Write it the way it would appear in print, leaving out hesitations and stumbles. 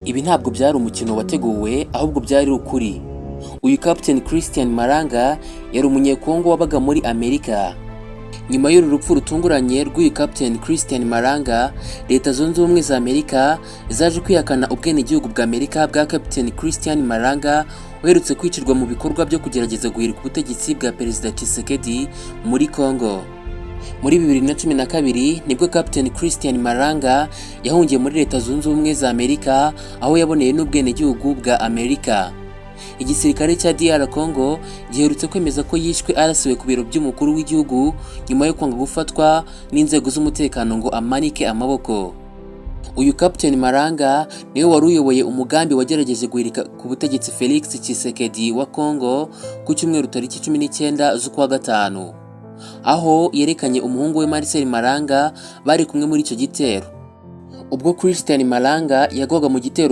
Ibi ntabwo byari umukino wateguwe, ahubwo byari ukuri. Uyu Captain Christian Malanga yari umunyekongo wabaga muri Amerika. Nyuma y'uru rupfu rutunguranye rw'uyu Captain Christian Malanga, Leta Zunze Ubumwe za Amerika zaje kwihakana ubwenegihugu bwa Amerika bwa Captain Christian Malanga uherutse kwicirwa mu bikorwa byo kugerageza guhirika ubutegetsi bwa Perezida Tshisekedi muri Congo. Muri 2012 nibwo Captain Christian Malanga yahungiye muri Leta Zunze Ubumwe za Amerika, aho yaboneye n'ubwenegihugu bwa Amerika. Igisirikare cya DR Congo giherutse kwemeza ko yishwe arasiwe ku biro by'umukuru w'igihugu nyuma yo kwanga gufatwa n'inzego z'umutekano ngo amanike amaboko. Uyu Captain Malanga niwe wari uyoboye umugambi wagerageje guhirika ku butegetsi Felix Tshisekedi wa Congo ku cyumweru tariki 19 z'ukwa gatanu, aho yerekanye umuhungu we Marcel Malanga bari kumwe muri icyo gitero. Ubwo Christian Malanga yagwaga mu gitero